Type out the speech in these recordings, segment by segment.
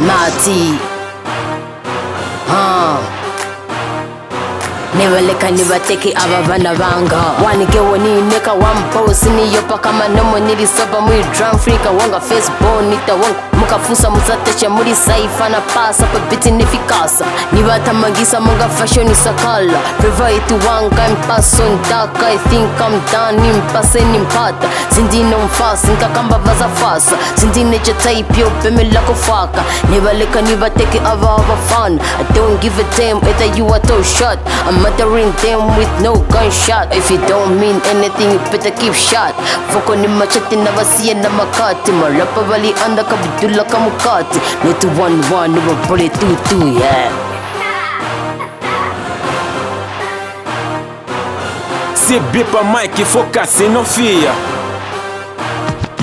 Mati. Nibaleka nibateke ababana banga wanike woni neka wamposi niyo paka manomo nilisoba muri drum freak wanga Facebook nita wanga mukafusa muzateche muri saifa na pasa pa biti nifikasa nibatamagisa munga fashion sakala private wanga impaso ndaka I think I'm done impase nimpata sindino mfasi nkakamba vaza fasa sindine je type yo bemela kufaka nibaleka nibateke ababa fan I don't give a damn whether you are too shot I'm murdering them with no gunshot. If you don't mean anything, you better keep shot. Foko ni machete na vasia na makati. Marapa vali anda kabidula kamukati. Not 1-1, never bullet 2-2, yeah. See beeper mic, focus, no fear.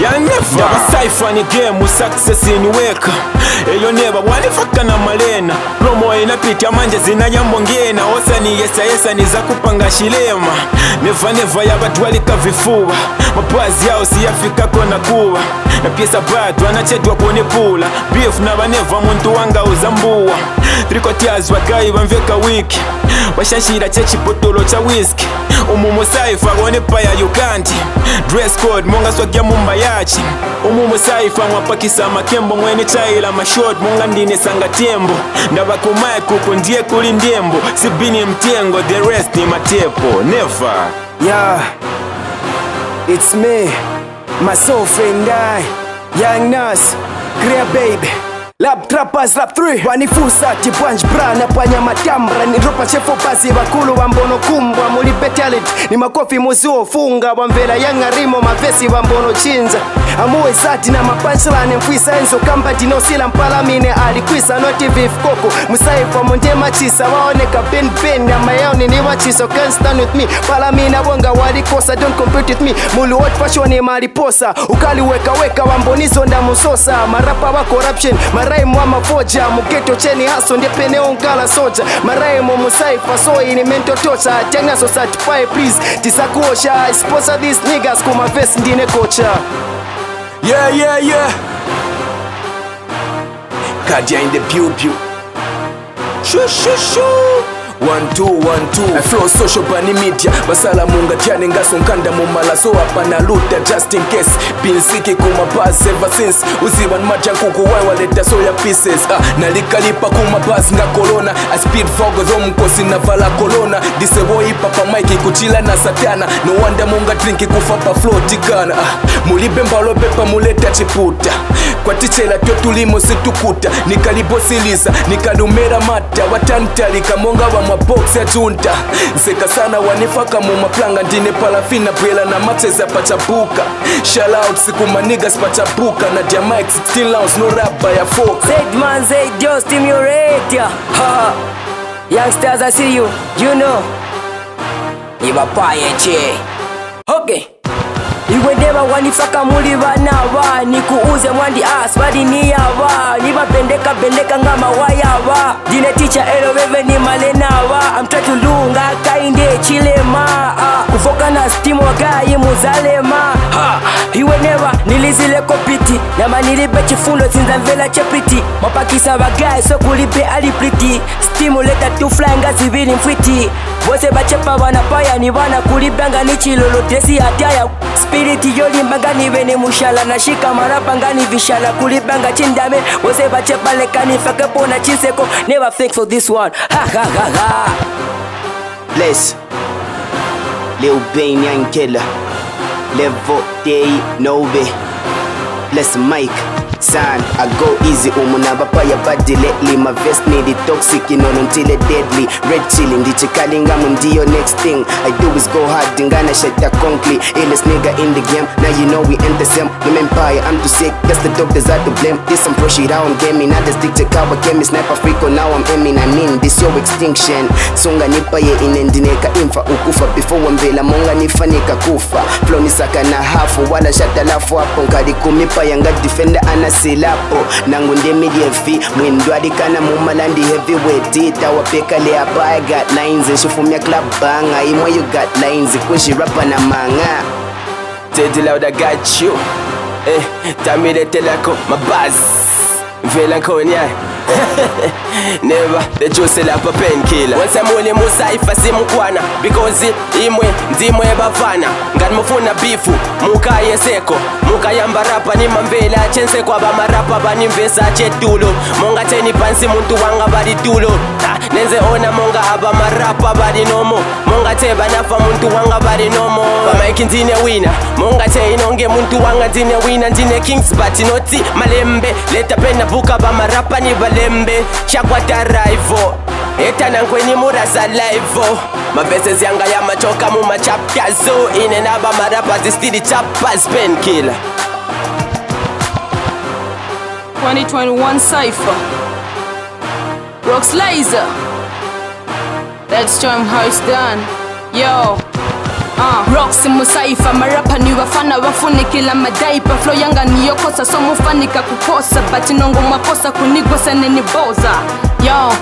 Ya never Daba cypher ni game, success in weka. Eyo never, wanifaka na malena. Promo inapita manje zinanyambongena. Osa ni yesa ni za kupanga shilema. Never ya batu walika vifuwa. Mapazi yao siyafika kona kuwa. Na piesa batu wanachetwa kone pula. Beef na baneva muntu wanga uzambua. Trikotiaz wakai wamveka wiki. Washanshira chechi potolo cha whisky. Umumu cypher wone paya yukanti. Dress code monga swagya mumba yachi. Umumu cypher mwapakisa makembo mwene chaila mashort monga ndine sanga tembo. Ndabakumae kuku ndiye kuli ndiembo. Sibini mtengo the rest ni matepo. Never. Yeah, it's me, my soul friend I, Young Nas, Clear Baby. Lab Trappers Rap 3 Wanifusa Tipanj Brana Panya Matambra Niropa chefo pasi bakulu wambono kumbwa Muli betality ni makofi muzuo funga Wamvela yanga rimo mavesi wambono chinza Amuwe sati na mapunchline mfisa enzo kambati no sila mpalamine alikwisa noti vif koko Musaifa monde machisa waoneka ben na mayoni ni wachiso can't stand with me Palamina wonga walikosa don't compete with me Mulu hot fashion mariposa Ukali weka wambonizo nda musosa Marapa wa corruption Maraimu wa mafoja Mugeto cheni haso ndepene ongala soja Maraimu musaifa so ini mento tocha Tenga so certify please Tisakuosha I sponsor these niggas kuma vest ndine kocha Yeah. Kadia in the pew. Shoo. 1-2 I flow social bani media Basala munga tiane ngaso nkanda mumala So hapa na luta just in case Been siki kuma buzz ever since Uziwan maja kuku wai waleta soya pieces Nalikalipa kuma buzz nga corona I speed fogo dhomu kosi na vala corona Disebo ipa pa maiki kuchila na satana No wonder munga drinki kufapa flow tikana Mulibe mbalo pepa muleta chiputa Kwa tichela kyo tulimo situkuta Nikalibosiliza, nikalumera mata Watantalika monga wa mabox ya junta Nseka sana wanifaka mu maplanga ndine palafina bwela na mateza pachabuka Shout out siku manigas pachabuka Na dia mic 16 rounds no rap by a folk Said man say just stimulate ya Youngsters I see you, you know Iba paye che Okay Iwe deba wanifaka muli vanava Nikuuze mwandi aswadi ni yava Niba bendeka ngama wayava Dine teacher elo veve ni malenava I'm trying to lunga kainde chilema Kufoka na stimu wagayi muzalema Iwe neva nilizile kopiti Nama nilibe chifundo sinza mvela chepiti Mapakisa wagayi so kulipe alipriti Stimuleta tu fly nga zivili mfiti Wose bachepa wanapaya ni wana kulibanga ni chilolo tesi ataya Spiriti yoli mbangani veni mushala na shika marapa ngani vishala kulibanga chindame Wose bachepa lekani fakepo na chiseko Never think for this one Ha Bless Lil Bane Young Killer Level Day Nove Bless Mike Son, I go easy umunaba paya body lately My vest need it toxic you know until it deadly Red chilling, di chikalinga mundio next thing I do is go hard, dingana shata concrete Illest nigga in the game, now you know we end the same No empire, I'm too sick, that's the doctors are to blame This some pro shit, I don't get me, now the stick to cover Kemi sniper freako, now I'm aiming, I mean This your extinction, songa nipa ye inendineka infa ukufa Before wambela, monga nifanika kufa Flow nisaka na hafu, wala shata lafu hapo Nkadi kumipa yanga defender ana silapo nangu ndemilie fi mwindwadi kana mumalandi heavyweight itawapeka le hapa I got lines shufumia club banga imwa you got lines kushi rapper na manga Teddy loud I got you Tamile telako my buzz Vela Konya. Never the juice la painkiller. Once I'm only musaifa simukwana because imwe ndimwe bavana ngani mufuna bifu mukaye seko mukayamba rapa ni mambela chense kwa bamarapa banimvesa chetulo monga teni pansi muntu wanga bali tulo nenze ona monga aba marapa bali nomo monga te banafa muntu wanga bali nomo bamaiki ndine wina monga te inonge muntu wanga ndine wina ndine kings but noti malembe leta pena buka bamarapa ni balembe chakwata rival etana nkweni murasa live mavesezi yanga ya machoka mu machapters so ine naba marapa zistidi chapas painkiller 2021 Cypher Rocks Laser. Let's show him how it's done. Yo Rocks Musaifa marapa ni wafana wafunikila madaipa flow yanga niyo kosa so mufanika kukosa but nongo makosa kunigwa seneni boza. Yo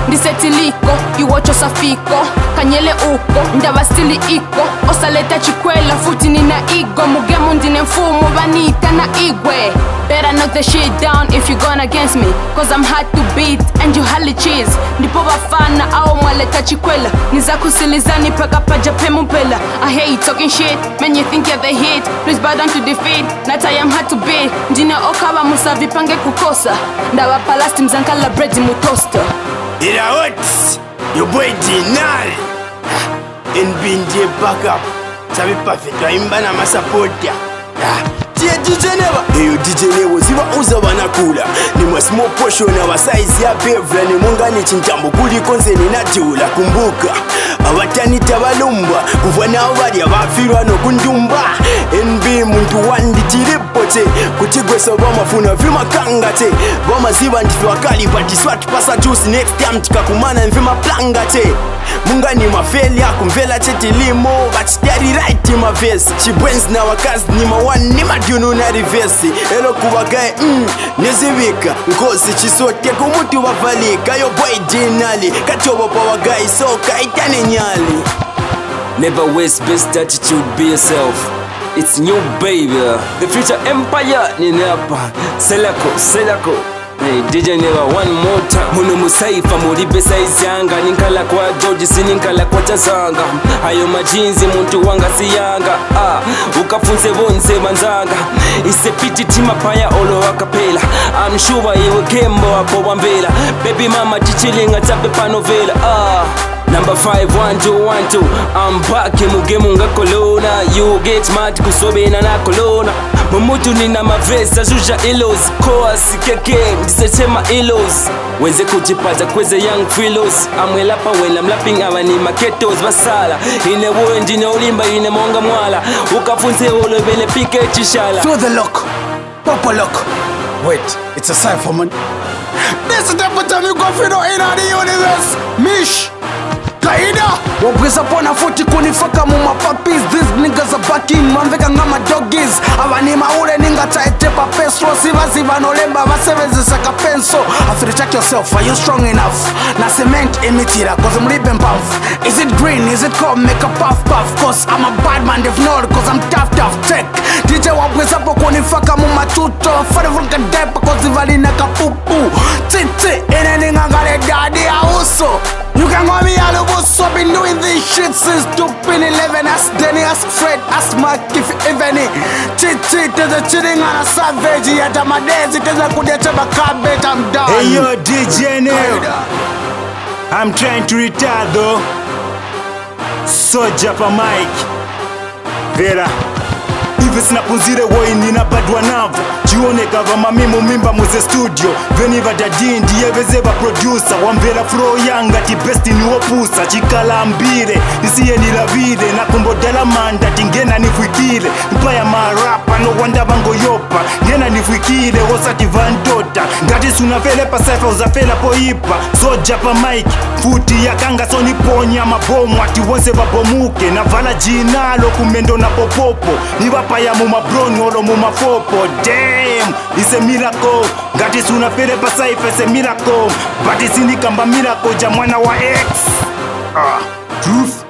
ndisetiliko iwocho safiko kanyele uko ndabastili iko osaleta chikwela futi nina igo mugemu ndine mfumo vanita na igwe. Better knock the shit down if you're going against me cause I'm hard to beat and you hardly cheese. Ndipo bafana au mwaleta chikwela niza kusilizani paka paja pemumpela. I hate talking shit man you think you're the hit. Please bow down to defeat not I am hard to beat. Ndine okawa musavi pange kukosa ndawa palasti mzankala bread mutosta. Ira what? Your boy Dinari NBNJ backup Sabi perfect waimba na masapotia Tia DJ Never Eyo DJ Never ziwa uza wanakula ni mwa small portion na wa size ya bevla ni munga ni chintambo kuli konze ni natula kumbuka awatanita balumba kuva nao bali abafirwa no kundumba NB muntu wandi chiripote kuchigweso bamafuna vima kangate bamaziba ndifwa kali but swat pasa juice next time tikakumana vima plangate munga ni mafeli akumvela chetilimo but steady right in my face chibwens na wakazi ni mawani ni madyunu na reverse elo kubagaye nezibika nkosi chisote kumutu wavalika yo boy Dinali kachobo pa wagayi soka itane nyali. Never waste best attitude, be yourself. It's new baby. The future empire ni napa. Selako. Hey, DJ Never one more time. Muno musaifa muri besa izyanga ninkala kwa George sininkala kwa Chazanga. Hayo majinzi muntu wanga siyanga. Ukafunze bonze banzanga. Ise piti tima paya olo akapela. I'm sure iwe kembo hapo wambela. Baby mama chichilinga tape panovela. Number 5, 1, 2, 1, 2. I'm back mugemu nga kolona. You get mad kusobena na kolona. Mumutu nina mavesa juja ilos. Koa sikeke ndisechema ilos. Wenze kujipata kweze young philos. Amwelapa when I'm lapping abani maketos basala. Ine woe ndine ulimba ine monga mwala. Ukafunze olo bele pike chishala. Feel the look, purple look. Wait, it's a Cypher man. This is the time you go for the inner the universe. Mish Kaida wabweza pona futi kunifaka muma puppies. These niggas are backing manveka ngama doggies. Abani maule ninga taetepa peso. Siva nolemba vaseveze saka penso. After you check yourself, are you strong enough? Na cement emitira cause I'm ripping puff. Is it green, is it cold, make a puff cause I'm a bad man, they've known cause I'm tough tech. DJ wabweza po kunifaka muma tuto. Fare vulka depa cause ivalina kapupu. Titi ine ninga ngale daddy auso. You can call me Alubuso, been doing this shit since 2011. Ask Denny, ask Fred, ask Mark if any. Cheat, there's a chilling on a savage. Yet I'm a daisy, there's a good yet I'm done. Hey yo, DJ Never, I'm trying to retire though. Soja pa mic Vera Hivi sinapunzire woi ninabadwa navo. Jione kava mamimu mimba muze studio. Veni vadadi ndiye vezeva producer. Wambera flow yanga ti besti ni wopusa. Chikala ambire nisiye nilavire. Na kumbodela manda tingena nifuikile. Mpaya marapa no wanda bango yopa. Ngena nifuikile wosati vandota. Ngati sunafele pa Cypher uzafela po hipa. Soja pa mic futi ya kanga soni ponya mabomu. Ati wonse vabomuke. Na vala jinalo kumendo na popopo. Niwapa ya muma broni olo muma fopo. Damn, it's a miracle. Ngati sunafele pa Cypher, it's a miracle. But it's in the kamba miracle jamwana wa X. Truth.